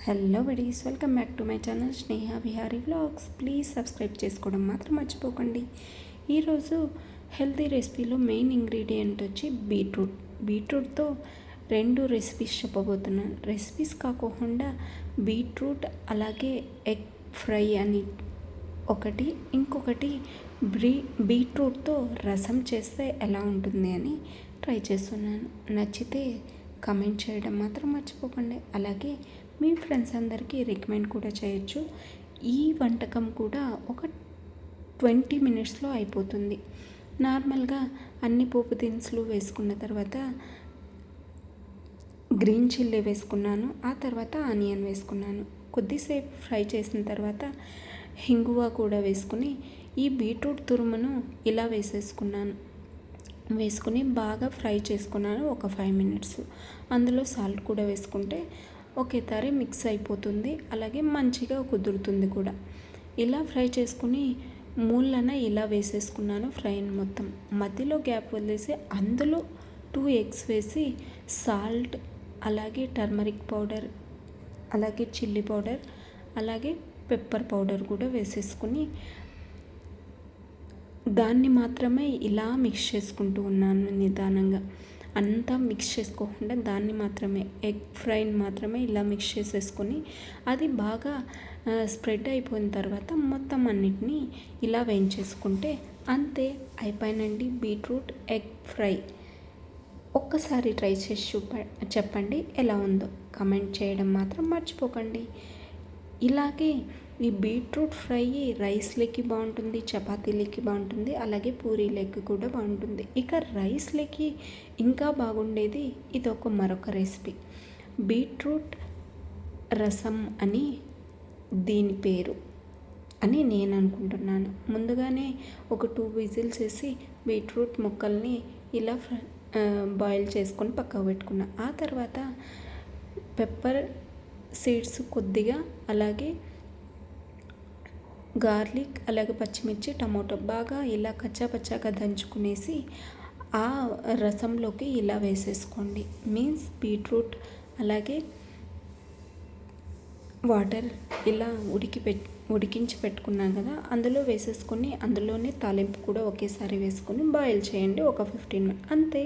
Hello buddies, welcome back to my channel Sneha Vihari vlogs. Please subscribe చేసుకోవడం మాత్రం మర్చిపోకండి. ఈరోజు హెల్తీ రెసిపీలో మెయిన్ ఇంగ్రీడియంట్ వచ్చి బీట్రూట్తో రెండు రెసిపీస్ చెప్పబోతున్నాను. రెసిపీస్ కాకుండా బీట్రూట్ అలాగే ఎగ్ ఫ్రై అని ఒకటి, ఇంకొకటి బీట్రూట్తో రసం చేస్తే ఎలా ఉంటుంది అని ట్రై చేస్తున్నాను. నచ్చితే కమెంట్ చేయడం మాత్రం మర్చిపోకండి. అలాగే మీ ఫ్రెండ్స్ అందరికీ రికమెండ్ కూడా చేయొచ్చు. ఈ వంటకం కూడా ఒక 20 మినిట్స్లో అయిపోతుంది. నార్మల్గా అన్ని పోపు దినుసులు వేసుకున్న తర్వాత గ్రీన్ చిల్లీ వేసుకున్నాను, ఆ తర్వాత ఆనియన్ వేసుకున్నాను. కొద్దిసేపు ఫ్రై చేసిన తర్వాత హింగువ కూడా వేసుకుని ఈ బీట్రూట్ తురుమును ఇలా వేసుకుని బాగా ఫ్రై చేసుకున్నాను ఒక 5 మినిట్స్. అందులో సాల్ట్ కూడా వేసుకుంటే ఒకేసారి మిక్స్ అయిపోతుంది, అలాగే మంచిగా కుదురుతుంది కూడా. ఇలా ఫ్రై చేసుకుని మూలన ఇలా వేసేసుకున్నాను ఫ్రైని మొత్తం. మధ్యలో గ్యాప్ వదిలేసి అందులో 2 ఎగ్స్ వేసి సాల్ట్, అలాగే టర్మరిక్ పౌడర్, అలాగే చిల్లీ పౌడర్, అలాగే పెప్పర్ పౌడర్ కూడా వేసేసుకుని దాన్ని మాత్రమే ఇలా మిక్స్ చేసుకుంటూ ఉన్నాను నిదానంగా. అంతా మిక్స్ చేసుకోకుండా దాన్ని మాత్రమే, ఎగ్ ఫ్రైని మాత్రమే ఇలా మిక్స్ చేసేసుకొని అది బాగా స్ప్రెడ్ అయిపోయిన తర్వాత మొత్తం అన్నిటినీ ఇలా వేయించేసుకుంటే అంతే, అయిపోయినండి బీట్రూట్ ఎగ్ ఫ్రై. ఒక్కసారి ట్రై చేసి చెప్పండి ఎలా ఉందో. కమెంట్ చేయడం మాత్రం మర్చిపోకండి. ఇలాగే ఈ బీట్రూట్ ఫ్రై రైస్లోకి బాగుంటుంది, చపాతీలకి బాగుంటుంది, అలాగే పూరీలకి కూడా బాగుంటుంది. ఇక రైస్లోకి ఇంకా బాగుండేది ఇది మరొక రెసిపీ, బీట్రూట్ రసం అని దీని పేరు అని నేను అనుకుంటున్నాను. ముందుగానే ఒక 2 విజిల్స్ వేసి బీట్రూట్ ముక్కల్ని ఇలా బాయిల్ చేసుకొని పక్కకు పెట్టుకున్నా. ఆ తర్వాత పెప్పర్ సీడ్స్ కొద్దిగా, అలాగే గార్లిక్, అలాగే పచ్చిమిర్చి, టమాటో బాగా ఇలా కచ్చాపచ్చాగా దంచుకునేసి ఆ రసంలోకి ఇలా వేసేసుకోండి. మీన్స్ బీట్రూట్ అలాగే వాటర్ ఇలా ఉడికించి పెట్టుకున్నాం కదా, అందులో వేసేసుకొని అందులోనే తాలింపు కూడా ఒకేసారి వేసుకొని బాయిల్ చేయండి ఒక 15 మినిట్స్, అంతే.